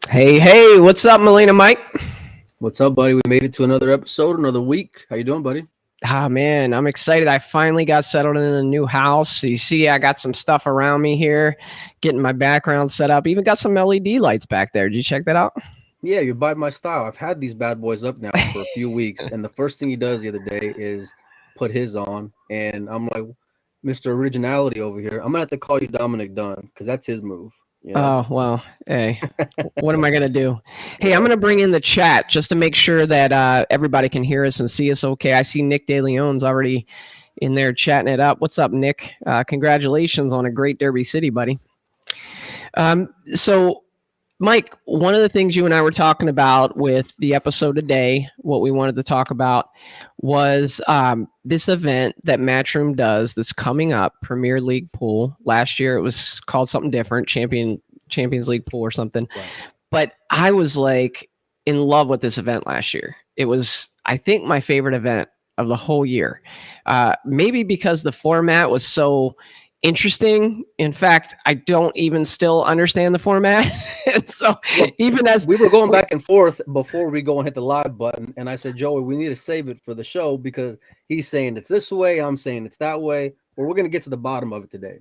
Hey, what's up, Molina Mike? What's up, buddy? We made it to another episode, another week. How you doing, buddy? Ah, man, I'm excited. I finally got settled in a new house. So you see, I got some stuff around me here, getting my background set up. Even got some LED lights back there. Did you check that out? Yeah, you're by my style. I've had these bad boys up now for a few weeks, and the first thing he does the other day is put his on, and I'm like, Mr. Originality over here. I'm gonna have to call you Dominic Dunn because that's his move. You know? Oh, well, hey, what am I going to do? Hey, I'm Yeah. going to bring in the chat just to make sure that everybody can hear us and see us okay. I see Nick DeLeon's already in there chatting it up. What's up, Nick? Congratulations on a great Derby City, buddy. So, Mike, one of the things you and I were talking about with the episode today, what we wanted to talk about was this event that Matchroom does that's coming up, Premier League Pool. Last year it was called something different, Champions League Pool or something. Right. But I was like in love with this event last year. It was, I think, my favorite event of the whole year. Maybe because the format was so interesting. In fact, I don't even still understand the format. So Well, even as we were going back and forth before we go and hit the live button, and I said, Joey, we need to save it for the show because he's saying it's this way, I'm saying it's that way. Well, we're gonna get to the bottom of it today.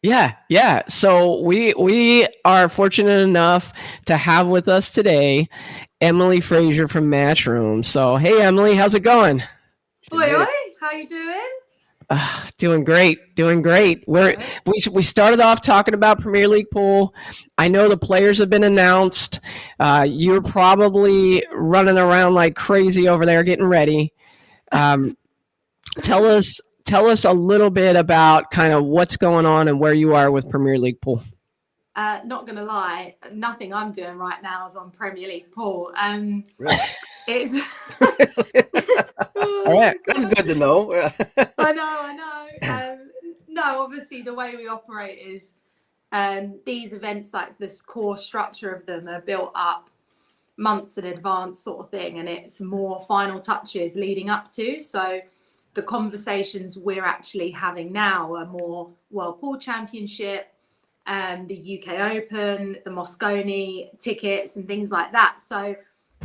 yeah. So we are fortunate enough to have with us today Emily Frazer from Matchroom. So hey, Emily, how's it going? Oi, how you doing? Doing great. We started off talking about Premier League Pool. I know the players have been announced. You're probably running around like crazy over there getting ready. Tell us a little bit about kind of what's going on and where you are with Premier League Pool. Not gonna lie, nothing I'm doing right now is on Premier League Pool. Really? It's All right. That's good to know. I know. No, obviously the way we operate is these events, like this core structure of them, are built up months in advance, sort of thing, and it's more final touches leading up to. So the conversations we're actually having now are more World Pool Championship, the UK Open, the Moscone tickets and things like that. So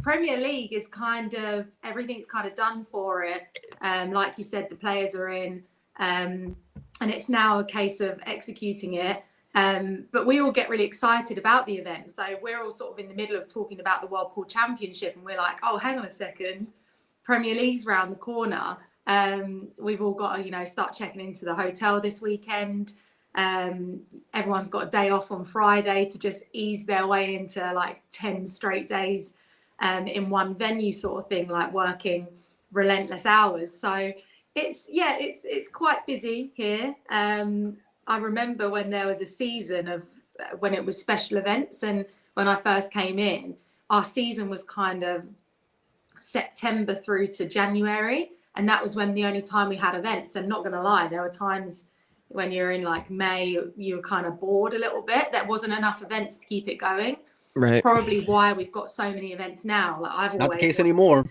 Premier League is kind of, everything's kind of done for it. Like you said, the players are in, and it's now a case of executing it. But we all get really excited about the event. So we're all sort of in the middle of talking about the World Pool Championship, and we're like, oh, hang on a second, Premier League's round the corner. We've all got to, start checking into the hotel this weekend. Everyone's got a day off on Friday to just ease their way into like 10 straight days in one venue, sort of thing, like working relentless hours. So it's quite busy here. I remember when there was a season of when it was special events, and when I first came in, our season was kind of September through to January, and that was when the only time we had events. And not gonna lie, there were times when you're in like May, you were kind of bored a little bit. There wasn't enough events to keep it going. Right. Probably why we've got so many events now. Like It's not the case anymore.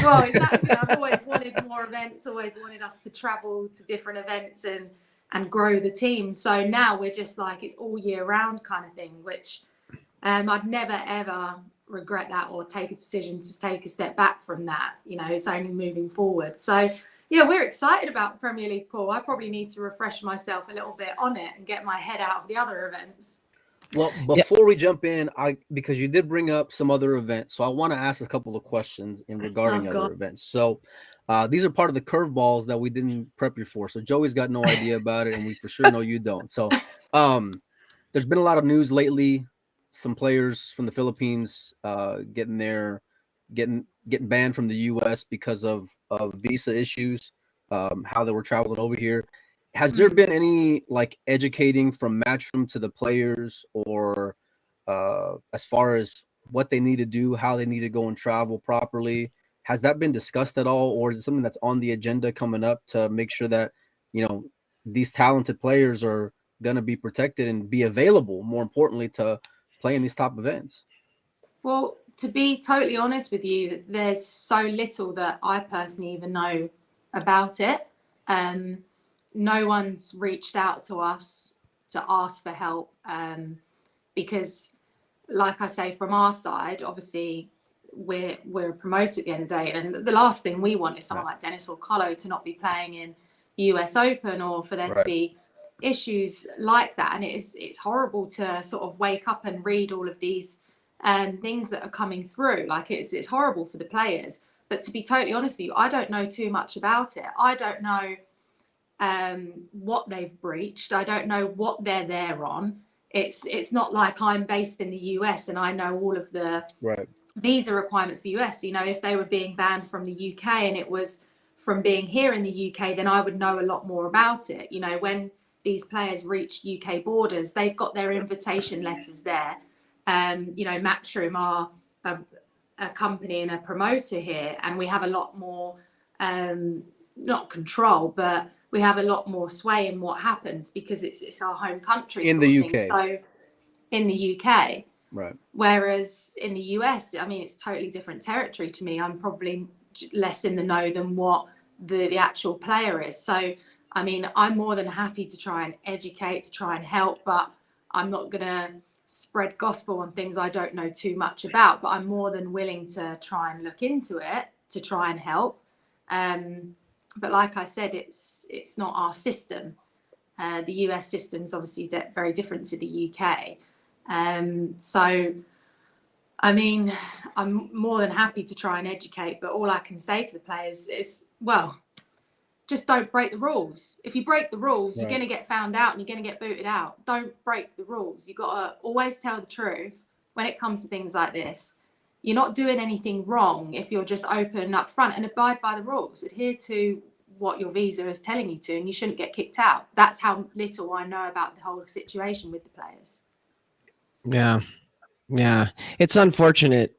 Well, exactly. I've always wanted more events, always wanted us to travel to different events and grow the team. So now we're just like, it's all year round kind of thing, which I'd never, ever regret that or take a decision to take a step back from that. It's only moving forward. So yeah, we're excited about Premier League Pool. I probably need to refresh myself a little bit on it and get my head out of the other events. Well, before we jump in, because you did bring up some other events, so I want to ask a couple of questions in regarding other events. So these are part of the curveballs that we didn't prep you for. So Joey's got no idea about it, and we for sure know you don't. So there's been a lot of news lately. Some players from the Philippines getting banned from the U.S. because of visa issues, how they were traveling over here. Has there been any like educating from Matchroom to the players, or as far as what they need to do, how they need to go and travel properly? Has that been discussed at all, or is it something that's on the agenda coming up to make sure that, you know, these talented players are going to be protected and be available, more importantly, to play in these top events? Well, to be totally honest with you, there's so little that I personally even know about it. No one's reached out to us to ask for help, because, like I say, from our side, obviously we're a promoter at the end of the day, and the last thing we want is someone like Dennis or Colo to not be playing in the US Open, or for there to be issues like that. And it's horrible to sort of wake up and read all of these things that are coming through. Like it's horrible for the players. But to be totally honest with you, I don't know too much about it. I don't know what they've breached. I don't know what they're there on. It's not like I'm based in the US and I know all of the visa requirements for the US. You know, if they were being banned from the UK and it was from being here in the UK, then I would know a lot more about it. You know, when these players reach UK borders, they've got their invitation letters there. You know, Matchroom are a company and a promoter here, and we have a lot more, not control, but we have a lot more sway in what happens because it's our home country. In the UK. So in the UK. Right. Whereas in the US, I mean, it's totally different territory to me. I'm probably less in the know than what the actual player is. So, I mean, I'm more than happy to try and educate, to try and help, but I'm not going to spread gospel on things I don't know too much about. But I'm more than willing to try and look into it, to try and help. But like I said, it's not our system. The US system is obviously very different to the UK. So, I mean, I'm more than happy to try and educate, but all I can say to the players is, well, just don't break the rules. If you break the rules, you're going to get found out and you're going to get booted out. Don't break the rules. You've got to always tell the truth when it comes to things like this. You're not doing anything wrong if you're just open up front and abide by the rules. Adhere to what your visa is telling you to, and you shouldn't get kicked out. That's how little I know about the whole situation with the players. Yeah, it's unfortunate,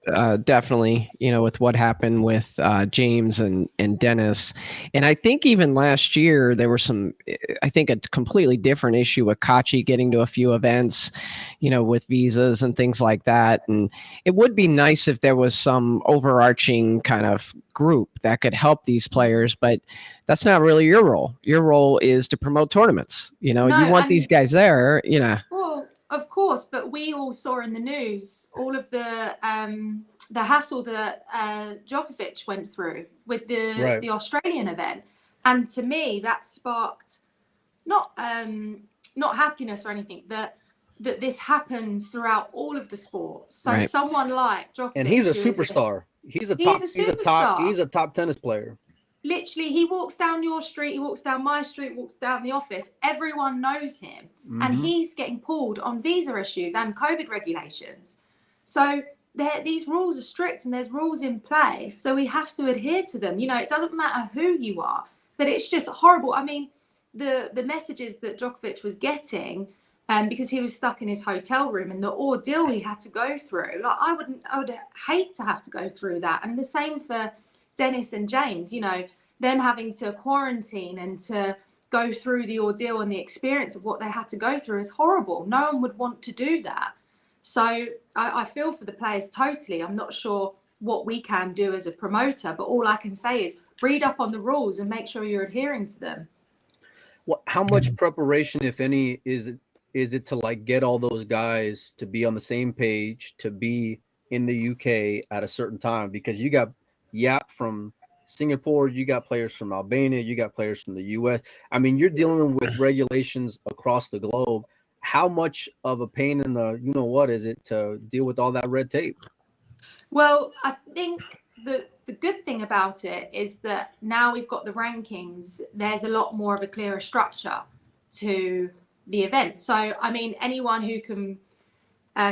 definitely, you know, with what happened with James and Dennis. And I think even last year there were I think a completely different issue with Kachi getting to a few events, you know, with visas and things like that. And it would be nice if there was some overarching kind of group that could help these players, but that's not really your role. Your role is to promote tournaments. You know, you want these guys there, you know. Well, of course, but we all saw in the news all of the hassle that Djokovic went through with the Australian event, and to me that sparked not happiness or anything, that this happens throughout all of the sports. So someone like Djokovic, and he's a superstar. He's a top tennis player. Literally, he walks down your street, he walks down my street, walks down the office. Everyone knows him. Mm-hmm. And he's getting pulled on visa issues and COVID regulations. So these rules are strict and there's rules in place. So we have to adhere to them. You know, it doesn't matter who you are, but it's just horrible. I mean, the messages that Djokovic was getting, because he was stuck in his hotel room and the ordeal he had to go through. Like I would hate to have to go through that. And the same for Dennis and James, you know, them having to quarantine and to go through the ordeal and the experience of what they had to go through is horrible. No one would want to do that. So I feel for the players totally. I'm not sure what we can do as a promoter, but all I can say is read up on the rules and make sure you're adhering to them. Well, how much preparation, if any, is it to like get all those guys to be on the same page, to be in the UK at a certain time? Because you got Yap from Singapore, you got players from Albania, you got players from the US. I mean, you're dealing with regulations across the globe. How much of a pain in the you-know-what is it to deal with all that red tape? Well, I think the good thing about it is that now we've got the rankings, there's a lot more of a clearer structure to the event. So, I mean, anyone who can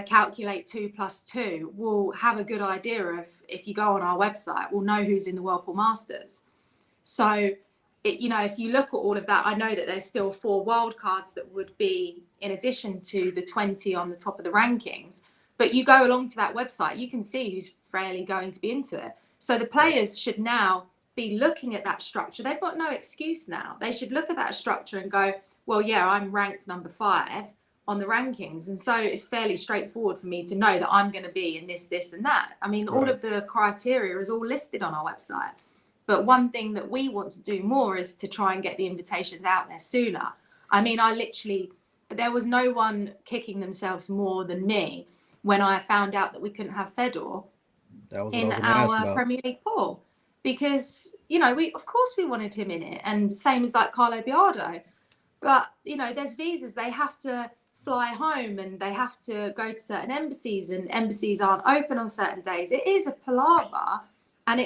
calculate 2 + 2 will have a good idea of, if you go on our website, we'll know who's in the Whirlpool Masters. So, if you look at all of that, I know that there's still 4 wild cards that would be in addition to the 20 on the top of the rankings. But you go along to that website, you can see who's fairly going to be into it. So the players should now be looking at that structure. They've got no excuse now. They should look at that structure and go, well, yeah, I'm ranked number 5 on the rankings. And so it's fairly straightforward for me to know that I'm going to be in this, this, and that. I mean, all of the criteria is all listed on our website. But one thing that we want to do more is to try and get the invitations out there sooner. I mean, there was no one kicking themselves more than me when I found out that we couldn't have Fedor in our Premier League pool. Because, of course we wanted him in it. And same as like Carlo Biardo. But, there's visas. They have to fly home and they have to go to certain embassies, and embassies aren't open on certain days. It is a palaver. And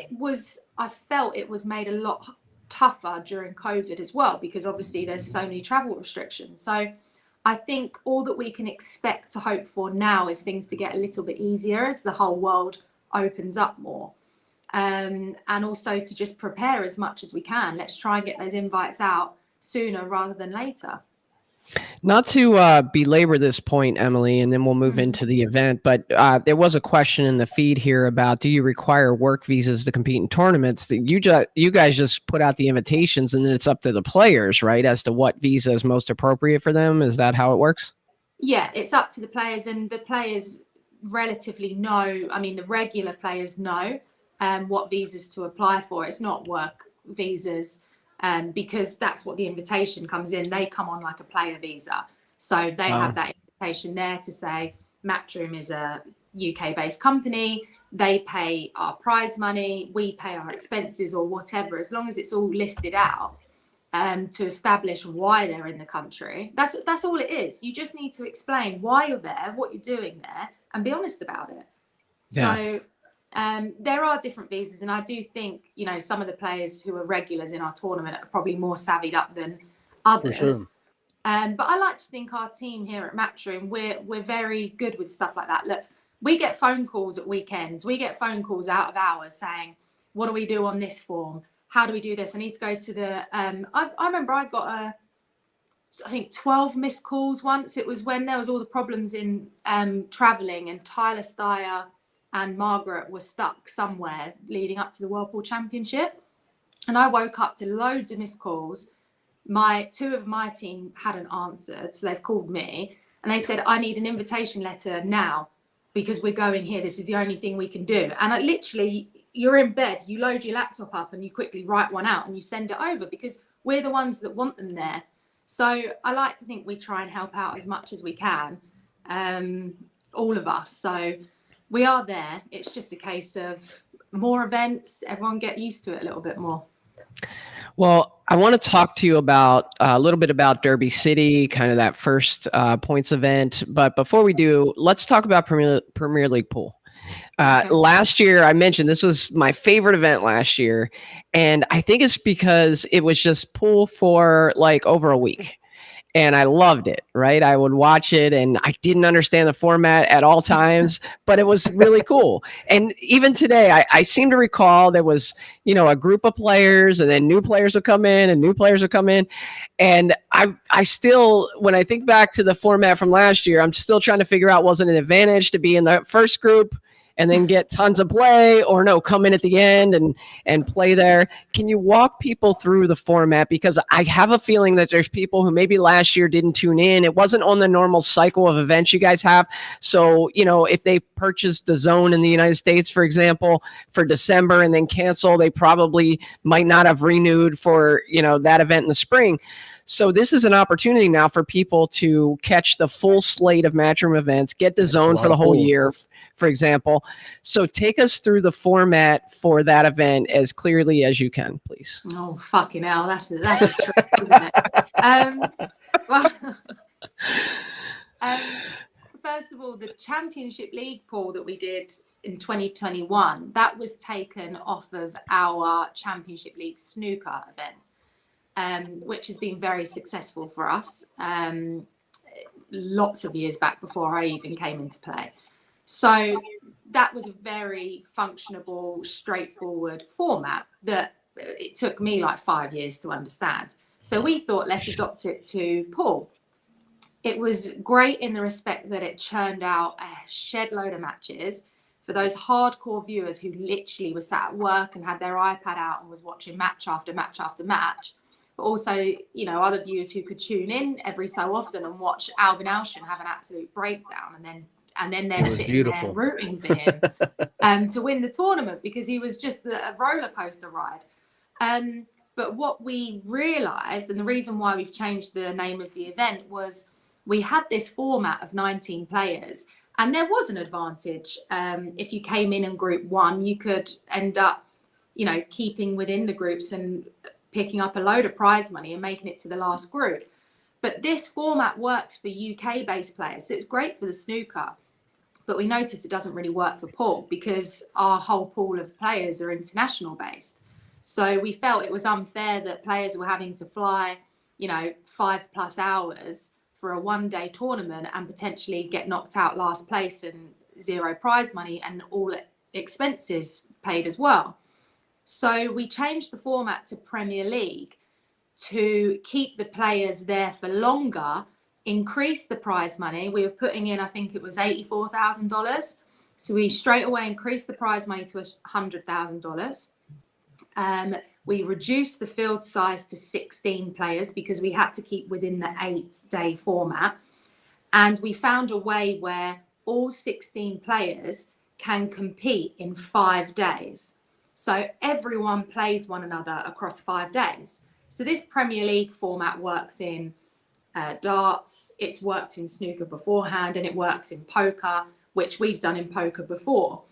I felt it was made a lot tougher during COVID as well, because obviously there's so many travel restrictions. So I think all that we can expect to hope for now is things to get a little bit easier as the whole world opens up more. And also to just prepare as much as we can. Let's try and get those invites out sooner rather than later. Not to belabor this point, Emily, and then we'll move into the event, but there was a question in the feed here about, do you require work visas to compete in tournaments? You guys just put out the invitations, and then it's up to the players, right, as to what visa is most appropriate for them? Is that how it works? Yeah, it's up to the players, and the players relatively know, the regular players know what visas to apply for. It's not work visas. Because that's what the invitation comes in. They come on like a player visa. So they have that invitation there to say, Matchroom is a UK-based company. They pay our prize money. We pay our expenses or whatever, as long as it's all listed out to establish why they're in the country. That's all it is. You just need to explain why you're there, what you're doing there, and be honest about it. Yeah. So there are different visas, and I do think, some of the players who are regulars in our tournament are probably more savvied up than others. For sure. But I like to think our team here at Matchroom, we're very good with stuff like that. Look, we get phone calls at weekends. We get phone calls out of hours saying, what do we do on this form? How do we do this? I need to go to the, I remember I got I think 12 missed calls once. It was when there was all the problems in traveling, and Tyler Steyer and Margaret were stuck somewhere leading up to the Whirlpool Championship. And I woke up to loads of missed calls. Two of my team hadn't answered, so they've called me. And they said, I need an invitation letter now because we're going here. This is the only thing we can do. And literally, you're in bed, you load your laptop up and you quickly write one out and you send it over, because we're the ones that want them there. So I like to think we try and help out as much as we can, all of us. So we are there. It's just a case of more events. Everyone get used to it a little bit more. Well, I want to talk to you about a little bit about Derby City, kind of that first points event. But before we do, let's talk about Premier League pool. Okay. Last year, I mentioned this was my favorite event last year. And I think it's because it was just pool for like over a week. And I loved it, right? I would watch it, and I didn't understand the format at all times, but it was really cool. And even today, I seem to recall there was, a group of players, and then new players would come in, and new players would come in. And I still, when I think back to the format from last year, I'm still trying to figure out, was it an advantage to be in the first group and then get tons of play, or no, come in at the end and play there? Can you walk people through the format? Because I have a feeling that there's people who maybe last year didn't tune in. It wasn't on the normal cycle of events you guys have. So, if they purchased the zone in the United States, for example, for December and then cancel, they probably might not have renewed for, that event in the spring. So this is an opportunity now for people to catch the full slate of Matchroom events, get the zone for the whole year, for example. So take us through the format for that event as clearly as you can, please. Oh, fucking hell. That's a trick, isn't it? First of all, the Championship League pool that we did in 2021, that was taken off of our Championship League snooker event, which has been very successful for us lots of years back before I even came into play. So that was a very functionable, straightforward format that it took me like 5 years to understand. So we thought, let's adopt it to pool. It was great in the respect that it churned out a shed load of matches for those hardcore viewers who literally was sat at work and had their iPad out and was watching match after match after match. But also, you know, other viewers who could tune in every so often and watch Albin Elshin have an absolute breakdown, and then they're sitting there rooting for him to win the tournament because he was just a roller coaster ride. But what we realised, and the reason why we've changed the name of the event, was we had this format of 19 players, and there was an advantage. If you came in Group 1, you could end up, you know, keeping within the groups and picking up a load of prize money and making it to the last group. But this format works for UK-based players, so it's great for the snooker. But we noticed it doesn't really work for pool because our whole pool of players are international-based. So we felt it was unfair that players were having to fly, you know, 5+ hours for a one-day tournament and potentially get knocked out last place and zero prize money and all expenses paid as well. So we changed the format to Premier League to keep the players there for longer, increase the prize money. We were putting in, I think it was $84,000. So we straight away increased the prize money to $100,000. We reduced the field size to 16 players because we had to keep within the 8-day format. And we found a way where all 16 players can compete in 5 days. So everyone plays one another across 5 days. So this Premier League format works in darts, it's worked in snooker beforehand, and it works in poker, which we've done in poker before.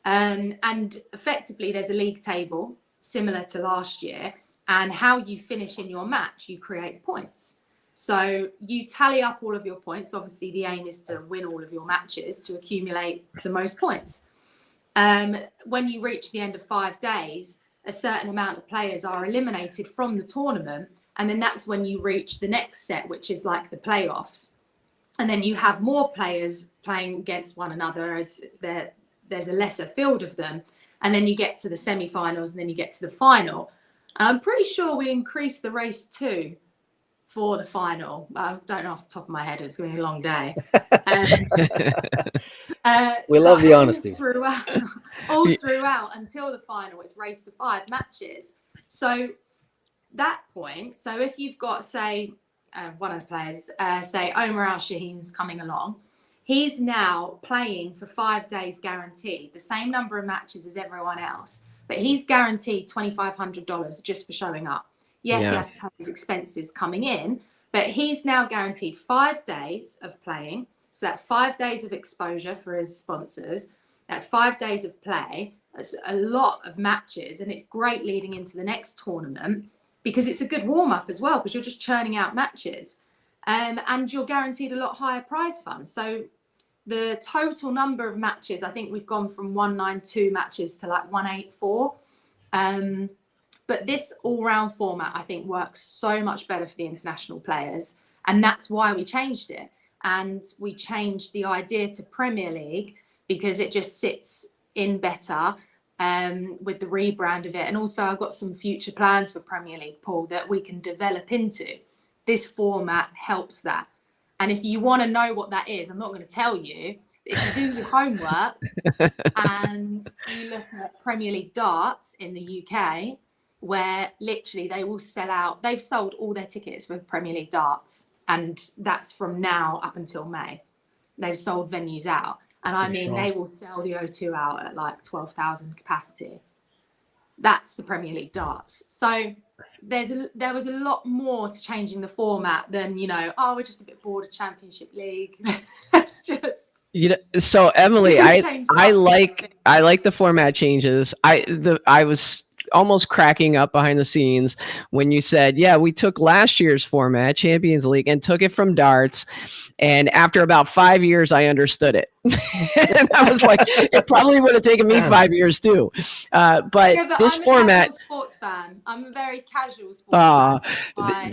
And effectively, there's a league table similar to last year, and how you finish in your match, you create points. So you tally up all of your points. Obviously, the aim is to win all of your matches to accumulate the most points. When you reach the end of 5 days, a certain amount of players are eliminated from the tournament, and then that's when you reach the next set, which is like the playoffs. And then you have more players playing against one another as there's a lesser field of them. And then you get to the semi-finals, and then you get to the final. I'm pretty sure we increased the race too for the final. I don't know off the top of my head. It's going to be a long day. We love the honesty. All throughout until the final, it's race to 5 matches. So that point, so if you've got, say, one of the players, say Omar Al-Shaheen's coming along, he's now playing for 5 days guaranteed, the same number of matches as everyone else, but he's guaranteed $2,500 just for showing up. Yes, he has to pay his expenses coming in, but he's now guaranteed 5 days of playing. So that's 5 days of exposure for his sponsors. That's 5 days of play. That's a lot of matches, and it's great leading into the next tournament because it's a good warm-up as well because you're just churning out matches. And you're guaranteed a lot higher prize fund. So the total number of matches, I think we've gone from 192 matches to like 184. But this all-round format, I think, works so much better for the international players. And that's why we changed it. And we changed the idea to Premier League because it just sits in better with the rebrand of it. And also I've got some future plans for Premier League, Paul, that we can develop into. This format helps that. And if you want to know what that is, I'm not going to tell you. If you do your homework and you look at Premier League darts in the UK, where literally they will sell out, they've sold all their tickets for Premier League darts. And that's from now up until May. They've sold venues out. And I mean, they will sell the O2 out at like 12,000 capacity. That's the Premier League darts. So there was a lot more to changing the format than, you know, oh, we're just a bit bored of Championship League. It's just, you know. So Emily, I like the format changes. I was almost cracking up behind the scenes when you said, yeah, we took last year's format, Champions League, and took it from darts. And after about 5 years, I understood it. And I was like, it probably would have taken me 5 years too. But yeah, but this I'm format, a casual sports fan. I'm a very casual sports fan.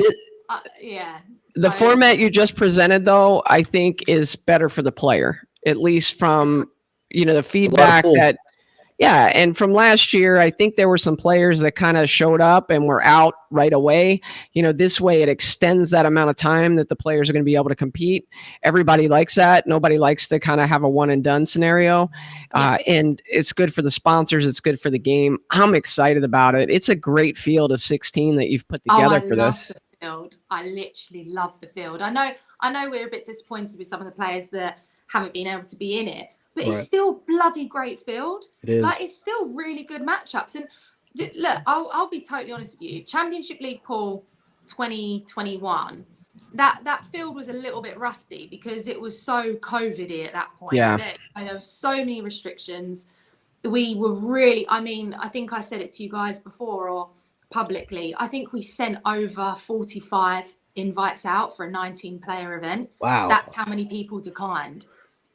Yeah. The format you just presented, though, I think is better for the player, at least from, you know, the feedback that, Yeah, and from last year, I think there were some players that kind of showed up and were out right away. This way it extends that amount of time that the players are going to be able to compete. Everybody likes that. Nobody likes to kind of have a one and done scenario. And it's good for the sponsors. It's good for the game. I'm excited about it. It's a great field of 16 that you've put together for this. The field. I literally love the field. I know we're a bit disappointed with some of the players that haven't been able to be in it. But it's still bloody great field. It is. Like, it's still really good matchups. And look, I'll be totally honest with you. Championship League pool 2021, that field was a little bit rusty because it was so COVID-y at that point. Yeah. There were so many restrictions. We were really, I think I said it to you guys before or publicly. I think we sent over 45 invites out for a 19-player event. Wow. That's how many people declined.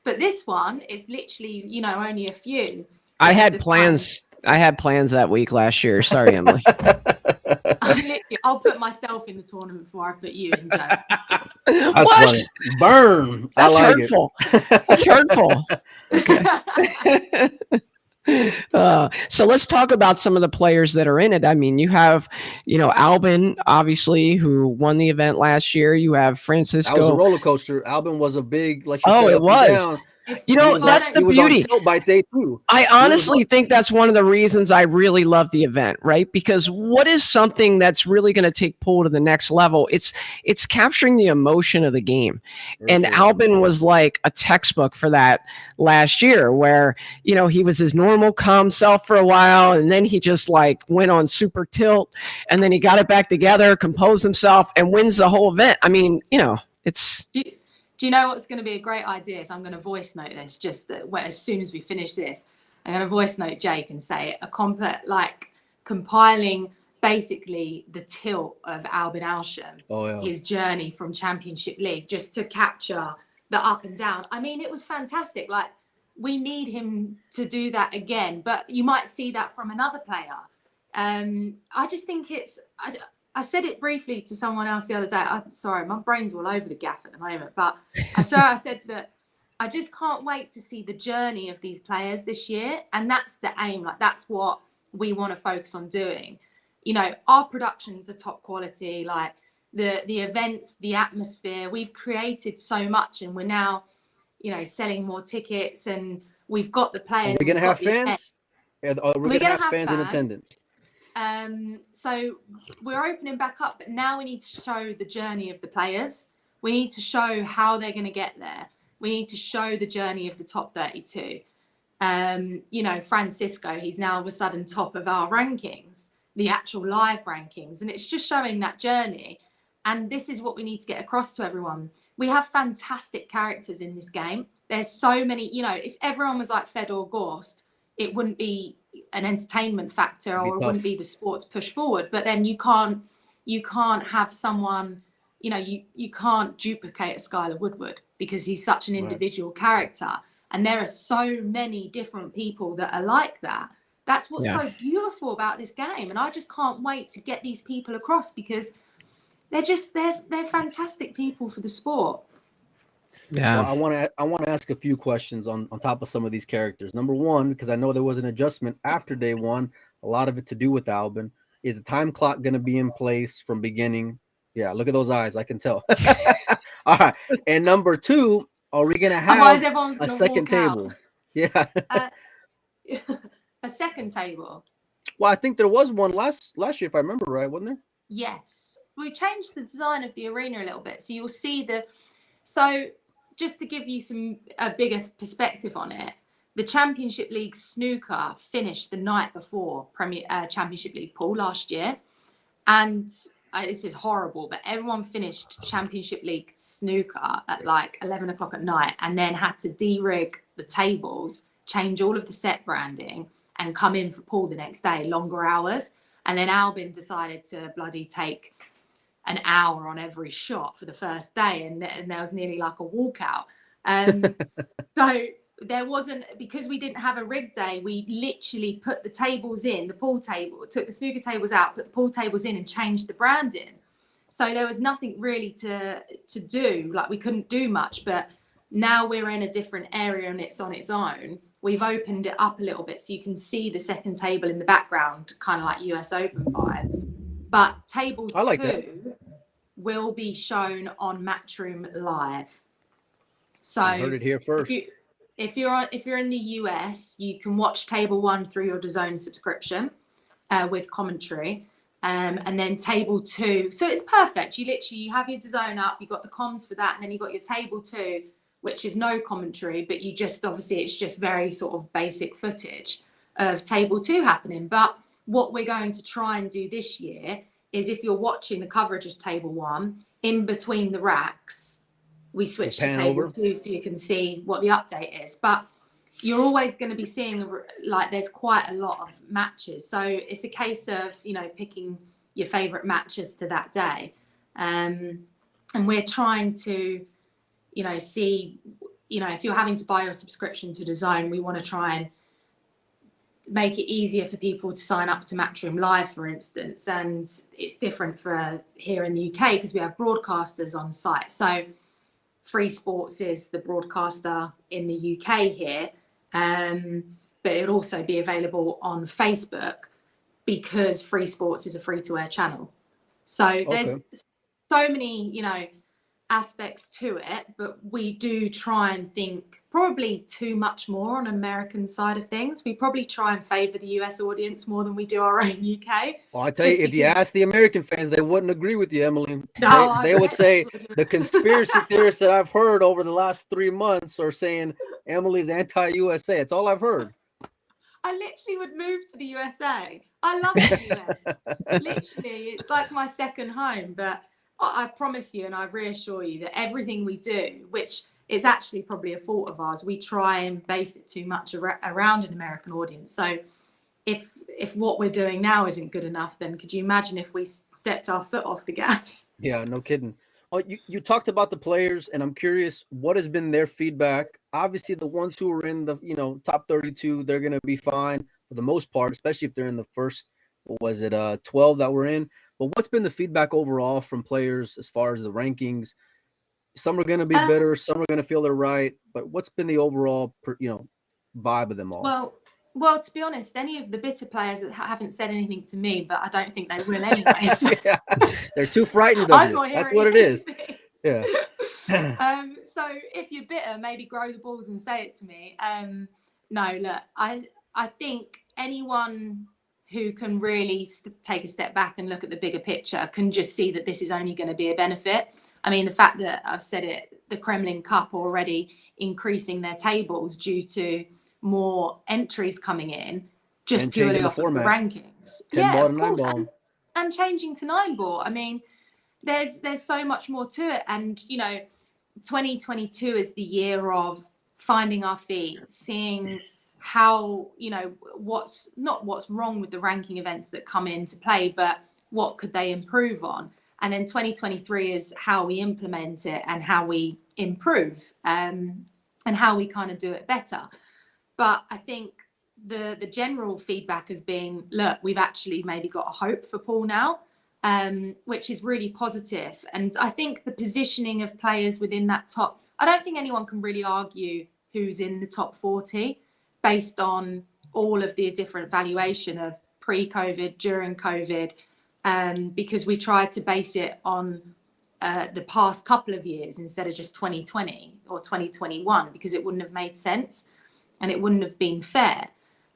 But this one is literally, only a few. I had plans that week last year. Sorry, Emily. I'll put myself in the tournament before I put you in, Joe. That's funny. Burn. That's I like hurtful. That's hurtful. So let's talk about some of the players that are in it. I mean, you have, Albin, obviously, who won the event last year. You have Francisco. That was a roller coaster. Albin was a big, like you said, it was. Down. That's the beauty. Was on tilt by day 2. I honestly think that's one of the reasons I really love the event, right? Because what is something that's really going to take pool to the next level? It's capturing the emotion of the game. And Albin was like a textbook for that last year where, he was his normal calm self for a while. And then he just like went on super tilt and then he got it back together, composed himself and wins the whole event. I mean, it's... Do you know what's going to be a great idea? Is I'm going to voice note this just that as soon as we finish this, I'm going to voice note Jake and say compiling basically the tilt of Albin Alsham, his journey from Championship League, just to capture the up and down. I mean, it was fantastic. Like, we need him to do that again, but you might see that from another player. I just think I said it briefly to someone else the other day. Sorry, my brain's all over the gaff at the moment. But I said that I just can't wait to see the journey of these players this year. And that's the aim. Like, that's what we want to focus on doing. Our productions are top quality. Like, the events, the atmosphere. We've created so much. And we're now, selling more tickets. And we've got the players. Are we going to have fans? We're going to have fans in attendance. So we're opening back up, but now we need to show the journey of the players. We need to show how they're going to get there. We need to show the journey of the top 32. Francisco, he's now all of a sudden top of our rankings, the actual live rankings, and it's just showing that journey. And this is what we need to get across to everyone. We have fantastic characters in this game. There's so many, if everyone was like Fedor Gorst, it wouldn't be an entertainment factor, or it wouldn't be the sport to push forward. But then you can't have someone, you can't duplicate a Skylar Woodward because he's such an individual character. And there are so many different people that are like that. That's what's so beautiful about this game. And I just can't wait to get these people across because they're fantastic people for the sport. Yeah, well, I want to ask a few questions on top of some of these characters. Number one, because I know there was an adjustment after day 1, a lot of it to do with Albin. Is the time clock going to be in place from beginning? Yeah, look at those eyes. I can tell. All right. And number 2, are we going to have a second table? Yeah. A second table. Well, I think there was one last year, if I remember right, wasn't there? Yes. We changed the design of the arena a little bit. So you'll see just to give you a bigger perspective on it, the Championship League snooker finished the night before Championship League pool last year. And this is horrible, but everyone finished Championship League snooker at like 11 o'clock at night and then had to de-rig the tables, change all of the set branding and come in for pool the next day, longer hours. And then Albin decided to bloody take an hour on every shot for the first day, and there was nearly like a walkout. So there wasn't, because we didn't have a rig day, we literally put the tables in, the pool table, took the snooker tables out, put the pool tables in and changed the branding. So there was nothing really to do, like we couldn't do much, but now we're in a different area and it's on its own. we've opened it up a little bit so you can see the second table in the background, kind of like US Open vibe. But table I like 2 will be shown on Matchroom live. So I heard it here first. if you're in the US, you can watch table 1 through your DAZN subscription with commentary. And then table 2, so it's perfect. You have your DAZN up, you've got the comms for that, and then you've got your table 2, which is no commentary, but you just, obviously it's just very sort of basic footage of table 2 happening. But what we're going to try and do this year is, if you're watching the coverage of table 1, in between the racks, we switch to table 2 so you can see what the update is. But you're always going to be seeing, like, there's quite a lot of matches. So it's a case of, you know, picking your favorite matches to that day. And we're trying to, you know, see, you know, if you're having to buy your subscription to DAZN, we want to try and make it easier for people to sign up to Matchroom Live, for instance. And it's different for here in the UK because we have broadcasters on site. So Free Sports is the broadcaster in the UK here. But it'll also be available on Facebook because Free Sports is a free-to-air channel. So there's so many, you know, aspects to it, but we do try and think probably too much more on an American side of things. We probably try and favor the US audience more than we do our own UK. Well, I tell you, if you ask the American fans, they wouldn't agree with you, Emily. No, they would say the conspiracy theorists that I've heard over the last 3 months are saying Emily's anti-USA. It's all I've heard. I literally would move to the USA. I love the US. Literally, it's like my second home. But I promise you, and I reassure you, that everything we do, which is actually probably a fault of ours, we try and base it too much around an American audience. So if what we're doing now isn't good enough, then could you imagine if we stepped our foot off the gas? Yeah, no kidding. Oh, you talked about the players, and I'm curious, what has been their feedback? Obviously, the ones who are in the, you know, top 32, they're going to be fine for the most part, especially if they're in the first, what was it, 12 that we're in. But what's been the feedback overall from players as far as the rankings? Some are going to be bitter, some are going to feel they're right. But what's been the overall, you know, vibe of them all? Well, to be honest, any of the bitter players that haven't said anything to me, but I don't think they will anyways. Yeah, they're too frightened of you. That's what it is. Yeah. So if you're bitter, maybe grow the balls and say it to me. No, look, I think anyone who can really take a step back and look at the bigger picture can just see that this is only going to be a benefit. I mean, the fact that I've said it, the Kremlin Cup already increasing their tables due to more entries coming in, just and purely off of the rankings. Yeah, of course. And changing to 9-ball. I mean, there's so much more to it. And, you know, 2022 is the year of finding our feet, seeing how, you know, what's wrong with the ranking events that come into play, but what could they improve on? And then 2023 is how we implement it and how we improve, and how we kind of do it better. But I think the general feedback has been, look, we've actually maybe got a hope for Paul now, which is really positive. And I think the positioning of players within that top, I don't think anyone can really argue who's in the top 40 based on all of the different valuation of pre-COVID, during COVID, because we tried to base it on the past couple of years instead of just 2020 or 2021, because it wouldn't have made sense and it wouldn't have been fair.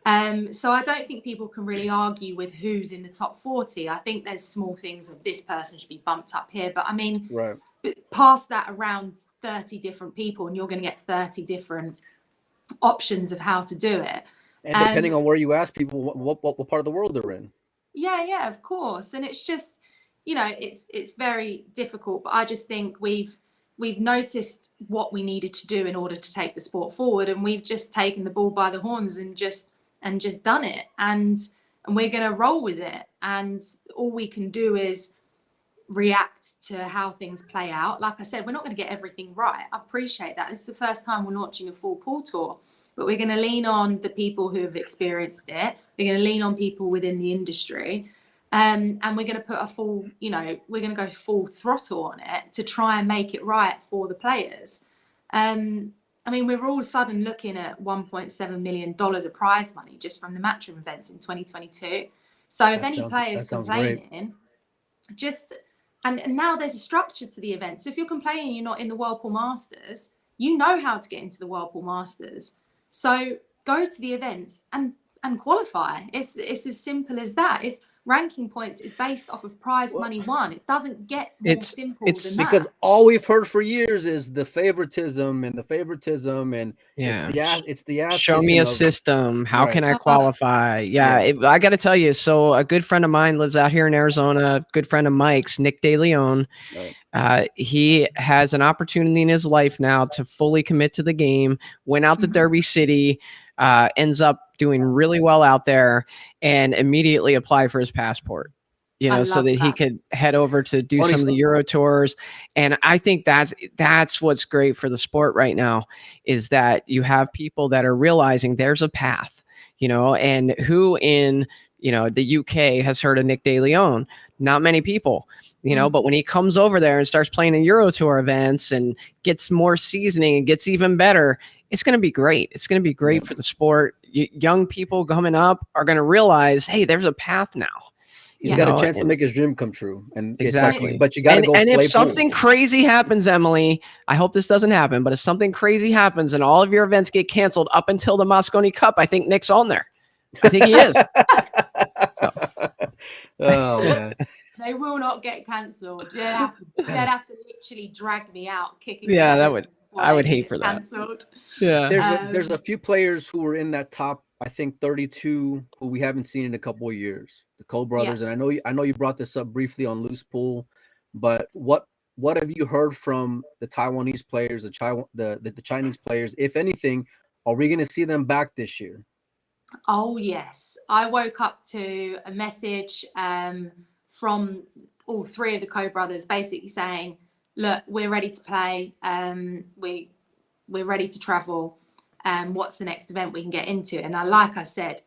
So I don't think people can really argue with who's in the top 40. I think there's small things of this person should be bumped up here. But I mean, past that, around 30 different people, and you're going to get 30 different options of how to do it. And depending on where you ask people, what part of the world they're in. Yeah, of course. And it's just, you know, it's very difficult. But I just think we've noticed what we needed to do in order to take the sport forward, and we've just taken the bull by the horns and just done it, and we're going to roll with it. And all we can do is react to how things play out. Like I said, we're not going to get everything right. I appreciate that. This is the first time we're launching a full pool tour, but we're going to lean on the people who have experienced it. We're going to lean on people within the industry, and we're going to put a full, you know, we're going to go full throttle on it to try and make it right for the players. I mean, we're all of a sudden looking at $1.7 million of prize money just from the Matchroom events in 2022. So if any players complaining, and now there's a structure to the event. So if you're complaining you're not in the Whirlpool Masters, you know how to get into the Whirlpool Masters. So go to the events and qualify. It's as simple as that. It's ranking points is based off of prize money won. It doesn't get more simple than that. Because all we've heard for years is the favoritism and it's the ass show me a system. How can I qualify? I got to tell you. So a good friend of mine lives out here in Arizona. A good friend of Mike's, Nick De Leon. Right. He has an opportunity in his life now to fully commit to the game. Went out to Derby City. Ends up doing really well out there and immediately apply for his passport, so that he could head over to do some of the Euro tours. And I think that's what's great for the sport right now, is that you have people that are realizing there's a path, and who in, the UK has heard of Nick De Leon? Not many people, but when he comes over there and starts playing in Euro Tour events and gets more seasoning and gets even better, it's going to be great. It's going to be great for the sport. Young people coming up are going to realize, hey, there's a path now. He's got a chance to make his dream come true. And exactly. But you got to go. And if something crazy happens, Emily, I hope this doesn't happen, but if something crazy happens and all of your events get canceled up until the Mosconi Cup, I think Nick's on there. I think he is. Oh, man. They will not get cancelled. They'd have to literally drag me out kicking. Yeah, I would hate for that. Cancelled. Yeah. There's a few players who are in that top, I think 32, who we haven't seen in a couple of years. The Cole brothers, and I know you brought this up briefly on Loose Pool, but what have you heard from the Taiwanese players, the Chinese players? If anything, are we going to see them back this year? Oh yes, I woke up to a message from all three of the Cole brothers, basically saying, "Look, we're ready to play. We're ready to travel. What's the next event we can get into?" And like I said,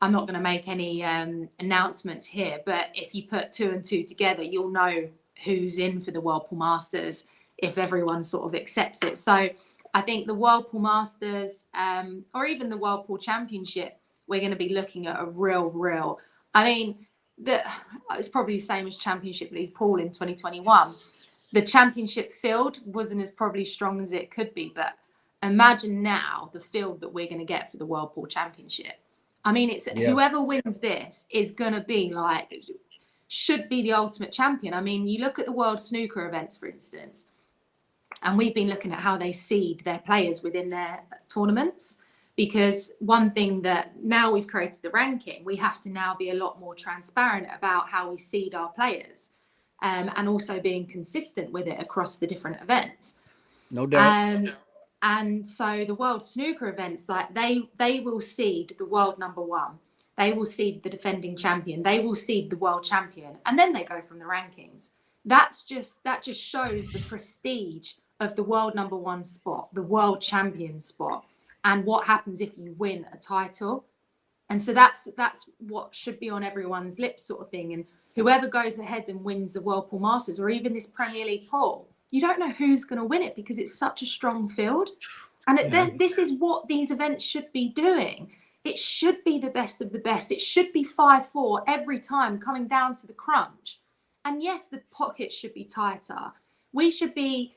I'm not going to make any announcements here, but if you put 2 and 2 together, you'll know who's in for the Whirlpool Masters if everyone sort of accepts it. So I think the Whirlpool Masters, or even the Whirlpool Championship, we're going to be looking at a real. I mean, it's probably the same as Championship League Pool in 2021. The championship field wasn't as probably strong as it could be, but imagine now the field that we're going to get for the Whirlpool Championship. I mean, whoever wins this is going to be should be the ultimate champion. I mean, you look at the World Snooker events, for instance, and we've been looking at how they seed their players within their tournaments, because one thing that now we've created the ranking, we have to now be a lot more transparent about how we seed our players. And also being consistent with it across the different events. No doubt. And so the World Snooker events, they will seed the world number 1. They will seed the defending champion. They will seed the world champion. And then they go from the rankings. That just shows the prestige of the world number 1 spot, the world champion spot, and what happens if you win a title. And so that's what should be on everyone's lips, sort of thing. And whoever goes ahead and wins the Whirlpool Masters or even this Premier League pool, you don't know who's going to win it because it's such a strong field. And this is what these events should be doing. It should be the best of the best. It should be 5-4 every time coming down to the crunch. And yes, the pockets should be tighter. We should be,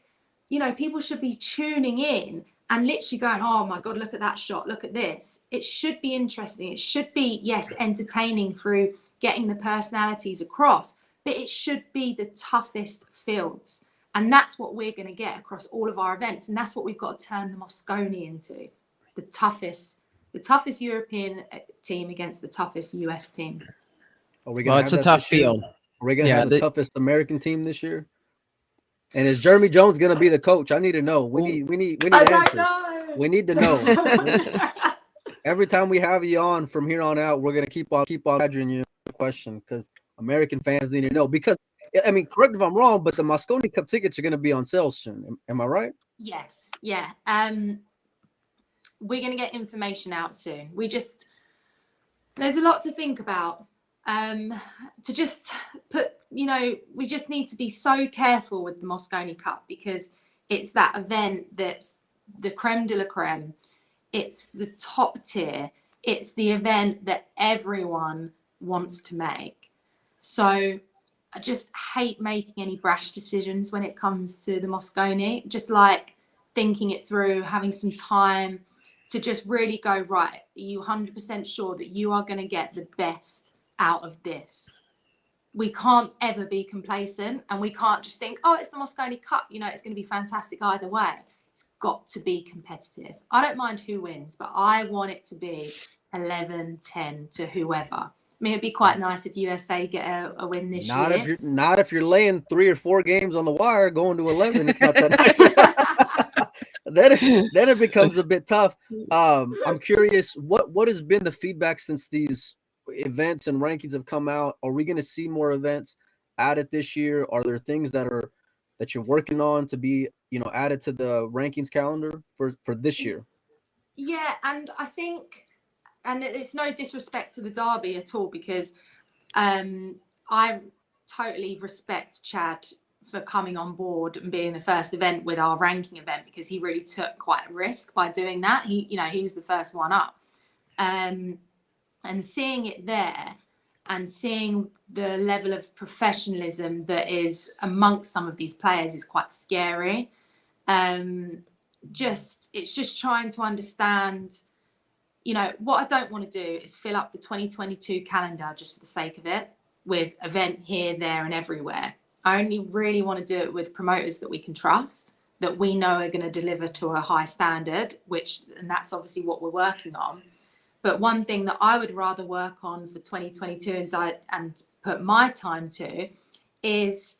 people should be tuning in and literally going, oh my God, look at that shot. Look at this. It should be interesting. It should be, yes, entertaining through getting the personalities across, but it should be the toughest fields. And that's what we're going to get across all of our events. And that's what we've got to turn the Mosconi into, the toughest European team against the toughest US team. It's a tough field. Are we going to have the toughest American team this year? And is Jeremy Jones going to be the coach? I need to know. We need answers. We need to know. Every time we have you on from here on out, we're going to keep on badgering you the question, because American fans need to know. Because, I mean, correct if I'm wrong, but the Mosconi Cup tickets are going to be on sale soon. Am I right? Yes. Yeah. We're going to get information out soon. There's a lot to think about. To just put, we just need to be so careful with the Mosconi Cup, because it's that event that's the creme de la creme. It's the top tier. It's the event that everyone wants to make. So I just hate making any brash decisions when it comes to the Mosconi. Just like thinking it through, having some time to just really go, right, are you 100% sure that you are going to get the best out of this? We can't ever be complacent, and we can't just think, oh, it's the Mosconi Cup, you know, it's going to be fantastic either way. It's got to be competitive. I don't mind who wins, but I want it to be 11-10 to whoever. I mean, it'd be quite nice if USA get a win this year. Not if you're laying 3 or 4 games on the wire going to 11. It's not that nice. then it becomes a bit tough. I'm curious, what has been the feedback since these events and rankings have come out? Are we going to see more events added this year? Are there things that you're working on to be, you know, added to the rankings calendar for this year? Yeah, and I think, and it's no disrespect to the derby at all, because I totally respect Chad for coming on board and being the first event with our ranking event, because he really took quite a risk by doing that. He was the first one up, and seeing it there and seeing the level of professionalism that is amongst some of these players is quite scary. It's just trying to understand, you know, what I don't want to do is fill up the 2022 calendar just for the sake of it with event here, there, and everywhere. I only really want to do it with promoters that we can trust, that we know are going to deliver to a high standard, and that's obviously what we're working on. But one thing that I would rather work on for 2022 and put my time to is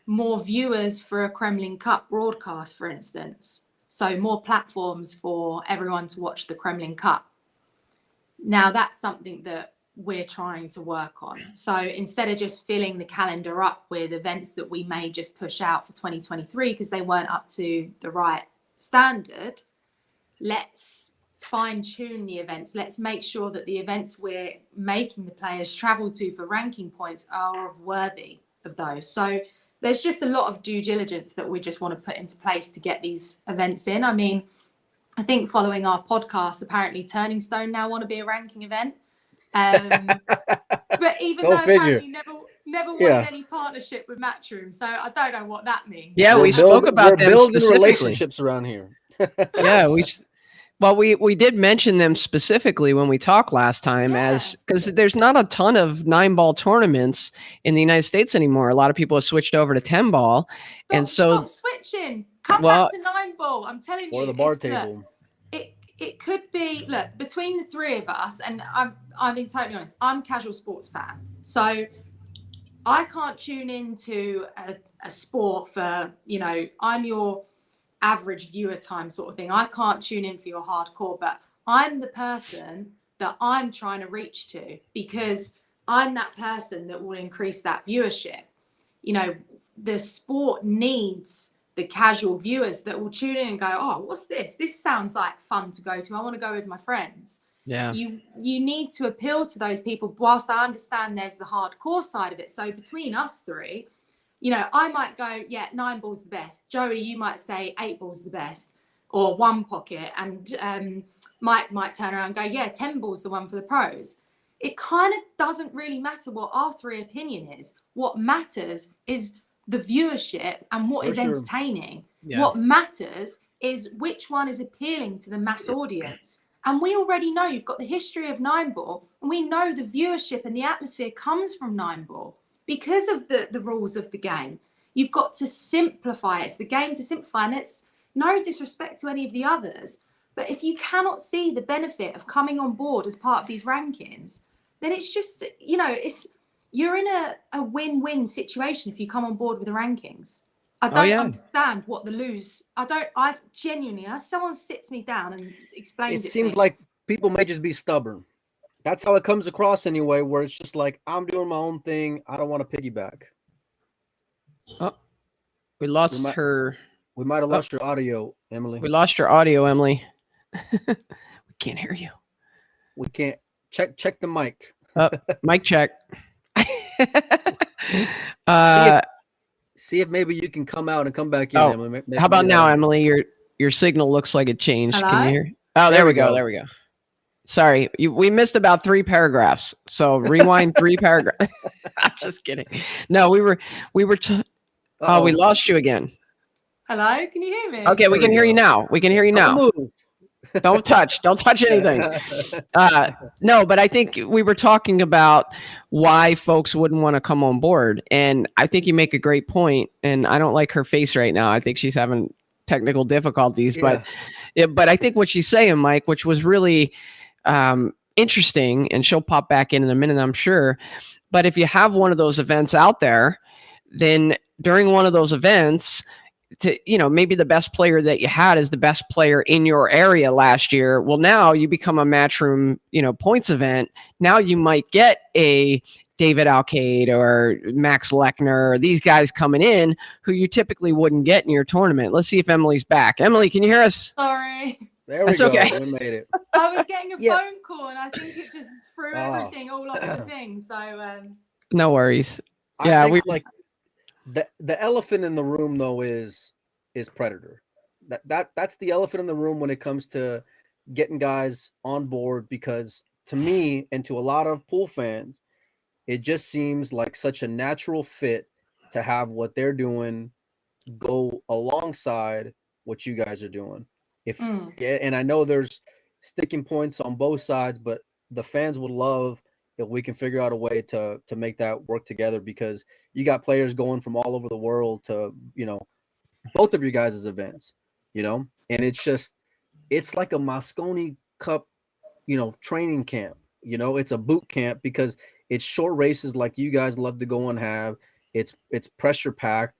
more viewers for a Kremlin Cup broadcast, for instance. So more platforms for everyone to watch the Kremlin Cup. Now that's something that we're trying to work on. So instead of just filling the calendar up with events that we may just push out for 2023 because they weren't up to the right standard, let's fine-tune the events. Let's make sure that the events we're making the players travel to for ranking points are worthy of those. So there's just a lot of due diligence that we just want to put into place to get these events in. I mean, I think following our podcast, apparently Turning Stone now want to be a ranking event. But even though apparently never wanted any partnership with Matchroom, so I don't know what that means. Yeah, we spoke about them building specifically. Relationships around here. Yeah, we did mention them specifically when we talked last time, as because there's not a ton of 9-ball tournaments in the United States anymore. A lot of people have switched over to 10-ball, and so stop switching. Come back to 9-ball. I'm telling you. Or the bar table. Look, it could be, look, between the three of us, and I'm being totally honest, I'm a casual sports fan, so I can't tune into a sport for, you know, I'm your average viewer time sort of thing. I can't tune in for your hardcore, but I'm the person that I'm trying to reach to, because I'm that person that will increase that viewership. You know, the sport needs the casual viewers that will tune in and go, oh, what's this? This sounds like fun to go to. I want to go with my friends. Yeah. You need to appeal to those people, whilst I understand there's the hardcore side of it. So between us three, you know, I might go, yeah, 9-ball's the best. Joey, you might say 8-ball's the best, or 1 pocket. And Mike might turn around and go, yeah, 10-ball's the one for the pros. It kind of doesn't really matter what our three opinion is. What matters is the viewership and what is entertaining. Yeah. What matters is which one is appealing to the mass audience. And we already know, you've got the history of 9-ball, and we know the viewership and the atmosphere comes from 9-ball. Because of the rules of the game, you've got to simplify it. It's the game to simplify, and it's no disrespect to any of the others. But if you cannot see the benefit of coming on board as part of these rankings, then it's just, you know, you're in a win-win situation if you come on board with the rankings. I don't understand what the lose. I genuinely, as someone sits me down and explains it seems to me, like people may just be stubborn. That's how it comes across anyway, where it's just like, I'm doing my own thing. I don't want to piggyback. Oh, we lost her. We might have lost your audio, Emily. We lost your audio, Emily. We can't hear you. We can't. Check the mic. Mic check. See if maybe you can come out and come back in, Emily. How about now, Emily? your signal looks like it changed. Hello? Can you hear? Oh, there we go. There we go. Sorry, we missed about 3 paragraphs. So rewind 3 paragraphs. I'm just kidding. No, we were. Oh, we lost you again. Hello, can you hear me? Okay, we can hear you now. We can hear you now. Don't touch anything. No, but I think we were talking about why folks wouldn't want to come on board. And I think you make a great point. And I don't like her face right now. I think she's having technical difficulties. But I think what she's saying, Mike, which was really interesting, and she'll pop back in a minute, I'm sure. But if you have one of those events out there, then during one of those events, maybe the best player that you had is the best player in your area last year. Well, now you become a Matchroom, points event. Now you might get a David Alcade or Max Lechner, or these guys coming in who you typically wouldn't get in your tournament. Let's see if Emily's back. Emily, can you hear us? Sorry. There we go. Okay. We made it. I was getting a phone call and I think it just threw everything all off the thing. So no worries. The elephant in the room though is Predator. That's the elephant in the room when it comes to getting guys on board, because to me and to a lot of pool fans, it just seems like such a natural fit to have what they're doing go alongside what you guys are doing. And I know there's sticking points on both sides, but the fans would love if we can figure out a way to make that work together, because you got players going from all over the world to, both of your guys' events, and it's like a Moscone Cup, training camp, it's a boot camp, because it's short races like you guys love to go and have. It's pressure packed,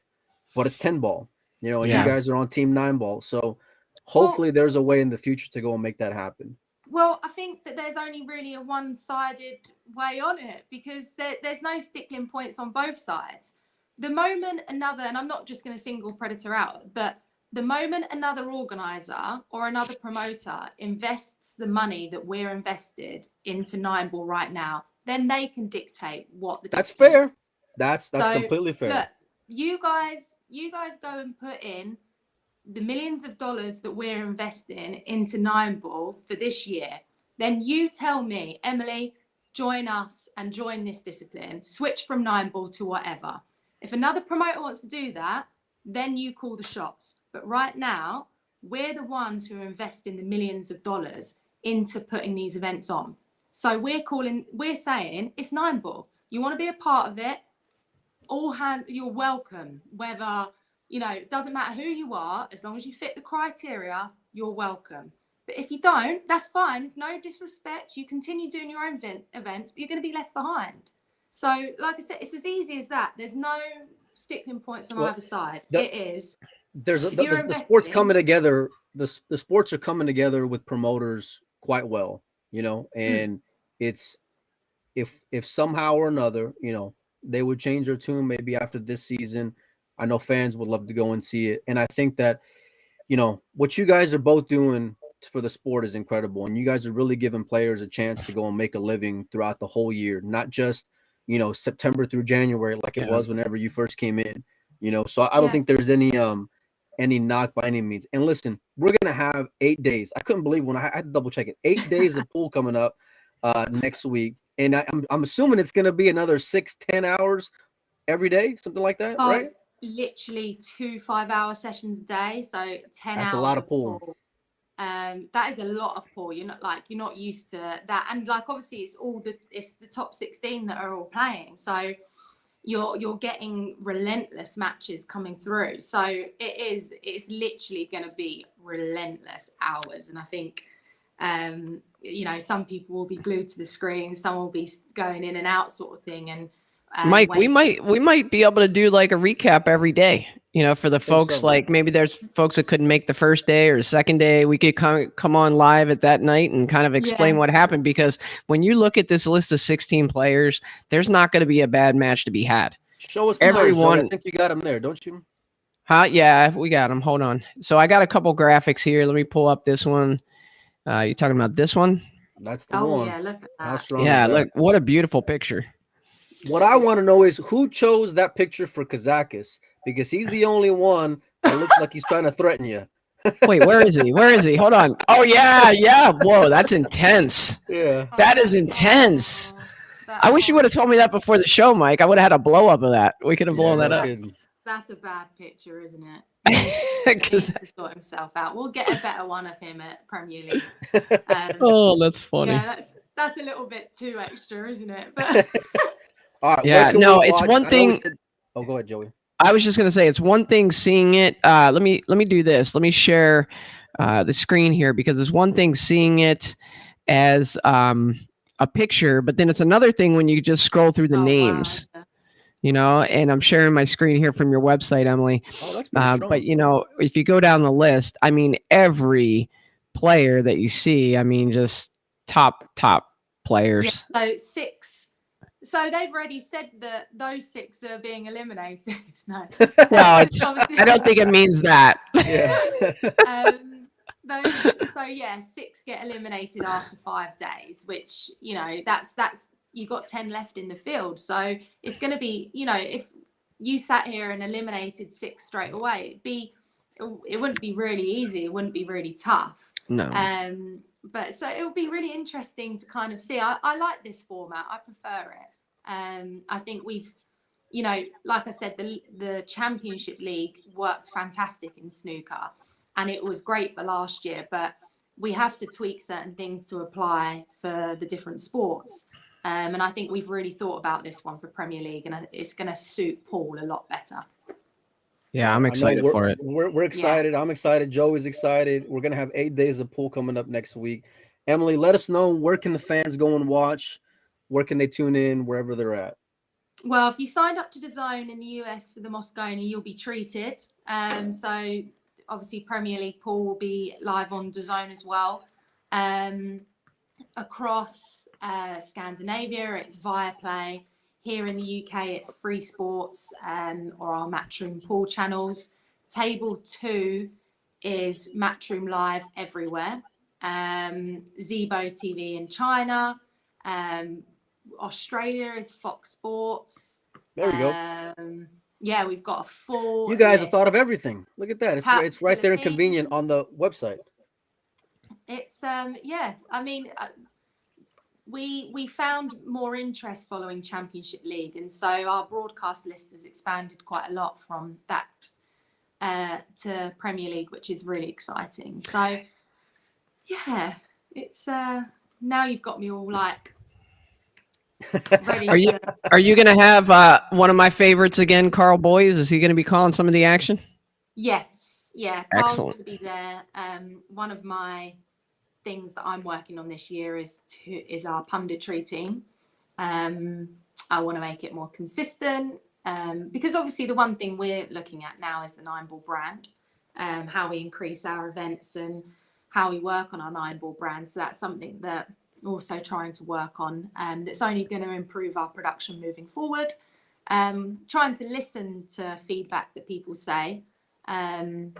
but it's 10 ball, and you guys are on team 9 ball. So hopefully there's a way in the future to go and make that happen. Well, I think that there's only really a one-sided way on it, because there's no stickling points on both sides. The moment another, and I'm not just going to single Predator out, but the moment another organizer or another promoter invests the money that we're invested into 9 ball right now, then they can dictate what the. That's fair. That's completely fair. Look, you guys go and put in the millions of dollars that we're investing into 9 ball for this year. Then you tell me, Emily, join us and join this discipline. Switch from 9 ball to whatever. If another promoter wants to do that, then you call the shots. But right now, we're the ones who are investing the millions of dollars into putting these events on. So we're saying it's 9 ball. You want to be a part of it, you're welcome. Whether, it doesn't matter who you are, as long as you fit the criteria, you're welcome. But if you don't, that's fine. It's no disrespect. You continue doing your own events, but you're going to be left behind. So, like I said, it's as easy as that. There's no stickling points on either side. It is. The sports coming together. The sports are coming together with promoters quite well, and it's if somehow or another, they would change their tune maybe after this season. I know fans would love to go and see it. And I think that, what you guys are both doing for the sport is incredible. And you guys are really giving players a chance to go and make a living throughout the whole year, not just, September through January, like it was whenever you first came in, so I don't think there's any knock by any means. And listen, we're going to have 8 days. I couldn't believe when I had to double check it. 8 days of pool coming up next week. And I'm assuming it's going to be another 6-10 hours every day, something like that, right? It's literally 2 5-hour sessions a day, so 10 hours. That's a lot of pool. That is a lot of pool. You're not used to that, and obviously it's the top 16 that are all playing, so you're getting relentless matches coming through. So it's literally going to be relentless hours, and I think some people will be glued to the screen, some will be going in and out sort of thing. And Mike, we might be able to do like a recap every day, for the folks, like maybe there's folks that couldn't make the first day or the second day. We could come on live at that night and kind of explain what happened, because when you look at this list of 16 players, there's not going to be a bad match to be had. Show us everyone. I think you got them there, don't you? Yeah, we got them. Hold on. So I got a couple graphics here. Let me pull up this one. You talking about this one? That's the one. Yeah, look at that. How strong yeah, is that? look, what a beautiful picture. What I want to know is who chose that picture for Kazakis, because he's the only one that looks like he's trying to threaten you. Wait, where is he? Where is he? Hold on. Oh yeah, yeah. Whoa, that's intense. Yeah. That is intense. I wish you would have told me that before the show, Mike. I would have had a blow up of that. We could have blown Yeah, that no up. kidding. That's a bad picture, isn't it? He needs 'Cause- to sort himself out. We'll get a better one of him at Premier League. oh, that's funny. Yeah, that's a little bit too extra, isn't it? But All right. Yeah, where can no, we it's watch- one I know we thing- said- oh, go ahead, Joey. I was just gonna say it's one thing seeing it. Let me do this. Let me share the screen here, because it's one thing seeing it as a picture, but then it's another thing when you just scroll through the names. Wow. You know, and I'm sharing my screen here from your website, Emily. Oh, that's pretty strong. But you know, if you go down the list, I mean, every player that you see, I mean, just top players. Yeah, so 6. So they've already said that those 6 are being eliminated. No. Well, it's. Obviously- I don't think it means that. Yeah. So yeah, 6 get eliminated after 5 days, which, you know, that's you got 10 left in the field. So it's going to be, you know, if you sat here and eliminated 6 straight away, it wouldn't be really easy. It wouldn't be really tough. No. But so it will be really interesting to kind of see. I like this format. I prefer it. I think we've, you know, like I said, the Championship League worked fantastic in snooker, and it was great for last year, but we have to tweak certain things to apply for the different sports. And I think we've really thought about this one for Premier League, and it's going to suit Paul a lot better. Yeah, I'm excited for it. We're excited. Yeah. I'm excited. Joey's excited. We're going to have 8 days of pool coming up next week. Emily, let us know, where can the fans go and watch? Where can they tune in, wherever they're at? Well, if you signed up to the Zone in the US for the Moscone, you'll be treated. So obviously Premier League pool will be live on the Zone as well. Across Scandinavia, it's Viaplay. Here in the UK, it's Free Sports or our Matchroom pool channels. Table 2 is Matchroom Live everywhere. Zibo TV in China. Australia is Fox Sports. There we go. Yeah, we've got a full. You guys have thought of everything. Look at that. It's right there and convenient on the website. It's yeah. I mean, we found more interest following Championship League, and so our broadcast list has expanded quite a lot from that to Premier League, which is really exciting. So yeah, it's now you've got me all like ready. Are you going to have one of my favorites again, Carl Boyes? Is he going to be calling some of the action? Yes, yeah. Carl's Excellent. going to be there. One of my things that I'm working on this year is our punditry team. I want to make it more consistent because obviously the one thing we're looking at now is the 9-ball brand, how we increase our events and how we work on our 9-ball brand. So that's something that we're also trying to work on. That's only going to improve our production moving forward. Trying to listen to feedback that people say. And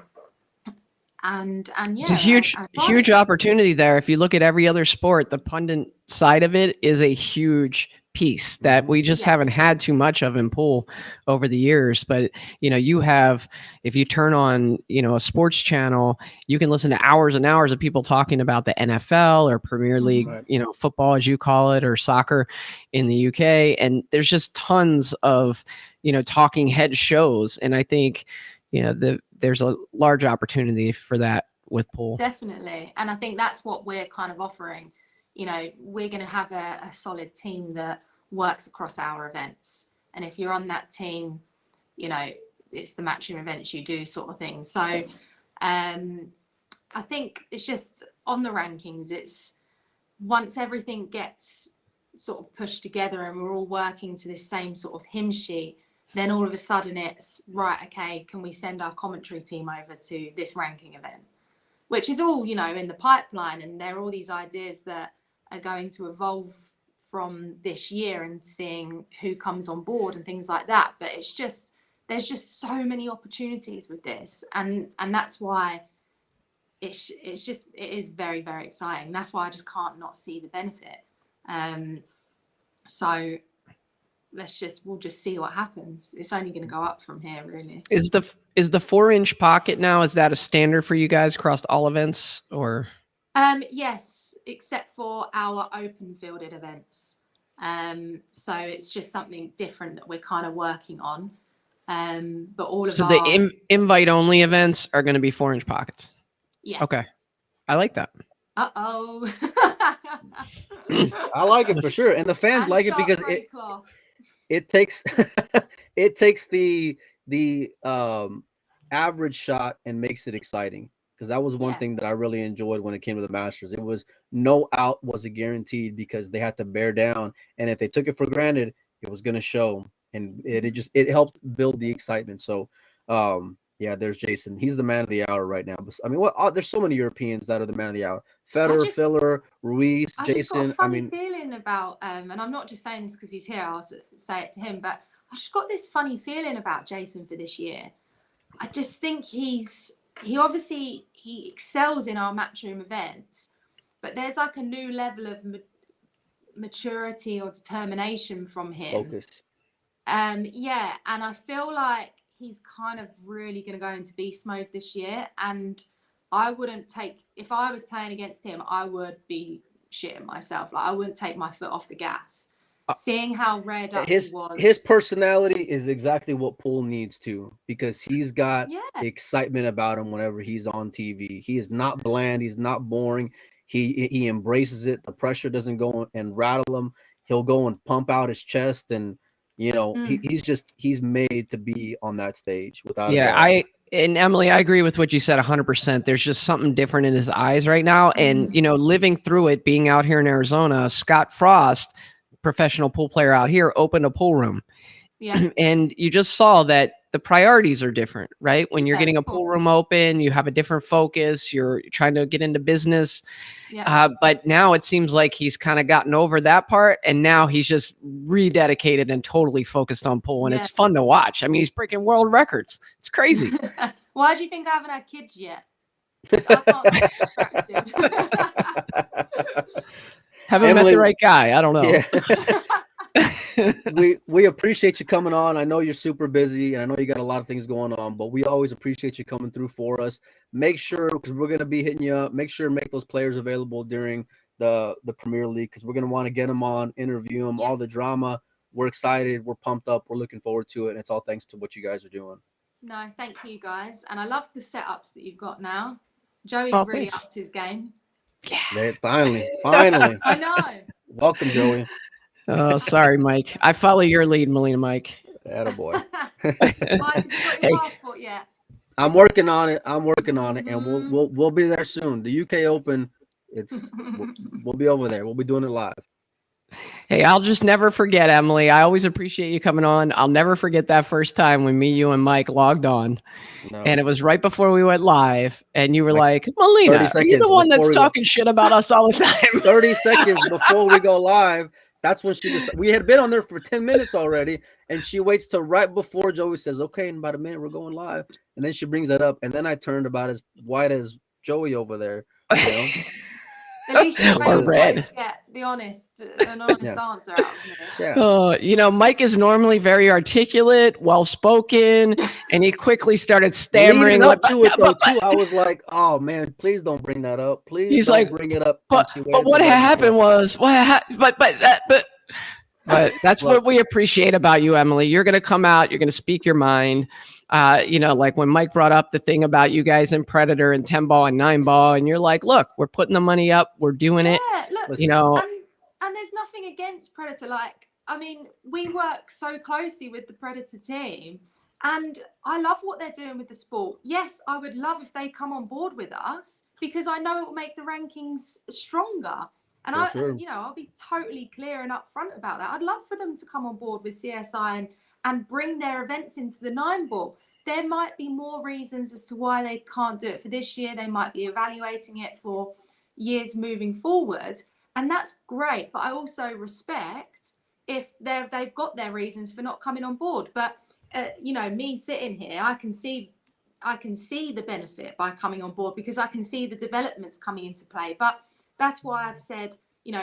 yeah, it's a huge opportunity there. If you look at every other sport, the pundit side of it is a huge piece that we just haven't had too much of in pool over the years. But you know, you have, if you turn on, you know, a sports channel, you can listen to hours and hours of people talking about the NFL or Premier League, you know, football as you call it, or soccer in the UK, and there's just tons of, you know, talking head shows. And I think, you know, there's a large opportunity for that with pool. Definitely. And I think that's what we're kind of offering. You know, we're going to have a solid team that works across our events. And if you're on that team, you know, it's the Matchroom events you do sort of thing. So I think it's just on the rankings, it's once everything gets sort of pushed together and we're all working to this same sort of hymn sheet, then all of a sudden it's right, okay, can we send our commentary team over to this ranking event? Which is all, you know, in the pipeline, and there are all these ideas that are going to evolve from this year and seeing who comes on board and things like that. But it's just, there's just so many opportunities with this, and that's why it is very, very exciting. That's why I just can't not see the benefit. So we'll just see what happens. It's only going to go up from here, really. Is the 4-inch pocket now, is that a standard for you guys across all events, or? Yes, except for our open fielded events. So it's just something different that we're kind of working on. But all of the invite only events are going to be 4-inch pockets. Yeah. Okay. I like that. Uh-oh. I like it for sure. And the fans like it because it takes it takes the average shot and makes it exciting. Because that was one thing that I really enjoyed when it came to the Masters. It was no out was a guaranteed because they had to bear down. And if they took it for granted, it was going to show. And it helped build the excitement. So, yeah, there's Jason. He's the man of the hour right now. I mean, there's so many Europeans that are the man of the hour. Federer, Filler, Ruiz, Jason. Just got a funny feeling about, and I'm not just saying this because he's here, I'll say it to him, but I just got this funny feeling about Jason for this year. I just think he excels in our Matchroom events, but there's like a new level of maturity or determination from him. Focus. Yeah, and I feel like he's kind of really going to go into beast mode this year, and I wouldn't if I was playing against him, I would be shitting myself. Like, I wouldn't take my foot off the gas. Seeing how red up he was. His personality is exactly what Poole needs to, because he's got excitement about him whenever he's on TV. He is not bland. He's not boring. He embraces it. The pressure doesn't go and rattle him. He'll go and pump out his chest, and he's made to be on that stage without a doubt. And Emily, I agree with what you said 100%. There's just something different in his eyes right now. And, living through it, being out here in Arizona, Scott Frost, professional pool player out here, opened a pool room. Yeah. And you just saw that the priorities are different, right? When you're getting a pool room open, you have a different focus. You're trying to get into business. Yeah. But now it seems like he's kind of gotten over that part. And now he's just rededicated and totally focused on pool. And it's fun to watch. I mean, he's breaking world records. It's crazy. Why do you think I haven't had kids yet? I can't be distracted. Haven't met the right guy. I don't know. Yeah. we appreciate you coming on. I know you're super busy, and I know you got a lot of things going on, but we always appreciate you coming through for us. Make sure, because we're going to be hitting you up, make sure to make those players available during the Premier League, because we're going to want to get them on, interview them, all the drama. We're excited. We're pumped up. We're looking forward to it, and it's all thanks to what you guys are doing. No, thank you, guys. And I love the setups that you've got now. Joey's really upped his game. Yeah. Finally. I know. Welcome, Joey. Oh, sorry, Mike. I follow your lead, Molina Mike. Attaboy. Mike, have you got your passport yet? I'm working on it, and we'll be there soon. The UK Open, we'll be over there. We'll be doing it live. Hey, I'll just never forget, Emily. I always appreciate you coming on. I'll never forget that first time when me, you, and Mike logged on. No. And it was right before we went live. And you were like, Molina, are you the one that's talking shit about us all the time? 30 seconds before we go live. That's when we had been on there for 10 minutes already. And she waits till right before Joey says, okay, in about a minute, we're going live. And then she brings that up. And then I turned about as white as Joey over there. You know? At least you're red. Get an honest answer out of here. Yeah. Mike is normally very articulate, well-spoken, and he quickly started stammering. Leading up to it, though, too, I was like, oh, man, please don't bring that up. Please don't bring it up. But what happened was, but that's what we appreciate about you, Emily. You're going to come out. You're going to speak your mind. Like when Mike brought up the thing about you guys in Predator and 10 ball and 9 ball, and you're like, look, we're putting the money up. We're doing it. Look, and there's nothing against Predator. Like, I mean, we work so closely with the Predator team, and I love what they're doing with the sport. Yes, I would love if they come on board with us, because I know it will make the rankings stronger. And I'll be totally clear and upfront about that. I'd love for them to come on board with CSI and bring their events into the 9 ball. There might be more reasons as to why they can't do it for this year. They might be evaluating it for years moving forward. And that's great. But I also respect if they've got their reasons for not coming on board. But, me sitting here, I can see the benefit by coming on board, because I can see the developments coming into play. But that's why I've said,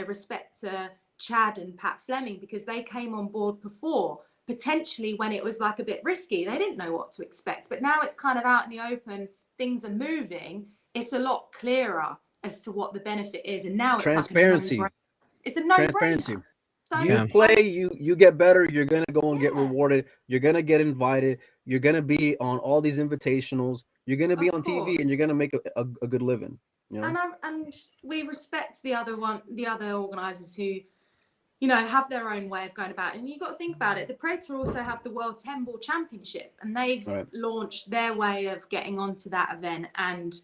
respect to Chad and Pat Fleming, because they came on board before, potentially when it was like a bit risky. They didn't know what to expect, but now it's kind of out in the open, things are moving, it's a lot clearer as to what the benefit is, and now it's transparency. like it's a no-brainer. Transparency. So You play, you get better, you're gonna go and get rewarded, you're gonna get invited, you're gonna be on all these invitationals, you're gonna be on TV, and you're gonna make a good living. You know? And we respect the other organizers who, you know, have their own way of going about it. And you've got to think about it. The Predator also have the World 10 Ball Championship, and they've launched their way of getting onto that event and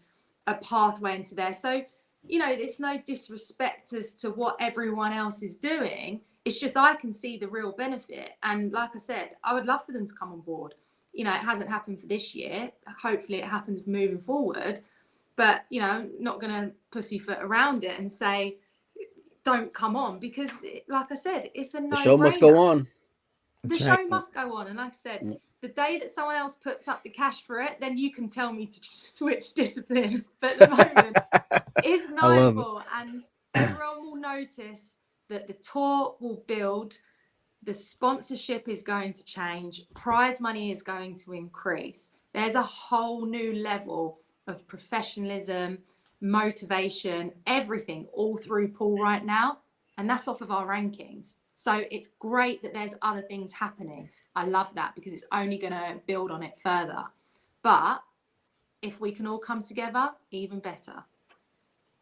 a pathway into there. So, you know, it's no disrespect as to what everyone else is doing. It's just I can see the real benefit. And like I said, I would love for them to come on board. You know, it hasn't happened for this year. Hopefully it happens moving forward. But, you know, I'm not going to pussyfoot around it and say, don't come on, because like I said, it's a no-brainer. The show must go on. The show must go on. And like I said, the day that someone else puts up the cash for it, then you can tell me to switch discipline. But at the moment, it's noble. And everyone will notice that the tour will build, the sponsorship is going to change, prize money is going to increase. There's a whole new level of professionalism, motivation, everything all through pool right now. And that's off of our rankings. So it's great that there's other things happening. I love that because it's only going to build on it further. But if we can all come together, even better.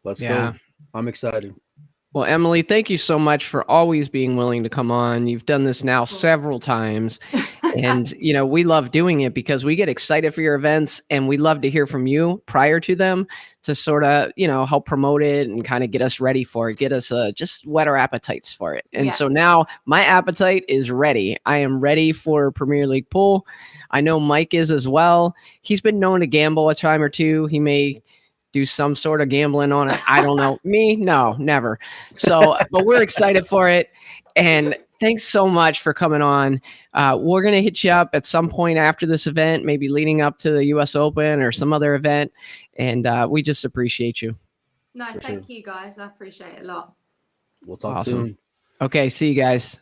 Let's go. I'm excited. Well, Emily, thank you so much for always being willing to come on. You've done this now several times. And, you know, we love doing it because we get excited for your events, and we love to hear from you prior to them to sort of, you know, help promote it and kind of get us ready for it, get us just whet our appetites for it. And so now my appetite is ready. I am ready for Premier League pool. I know Mike is as well. He's been known to gamble a time or two. He may do some sort of gambling on it. I don't know. Me? No, never. So, but we're excited for it. And thanks so much for coming on. We're going to hit you up at some point after this event, maybe leading up to the US Open or some other event. And we just appreciate you. No, thank you guys. I appreciate it a lot. We'll talk soon. Okay. See you guys.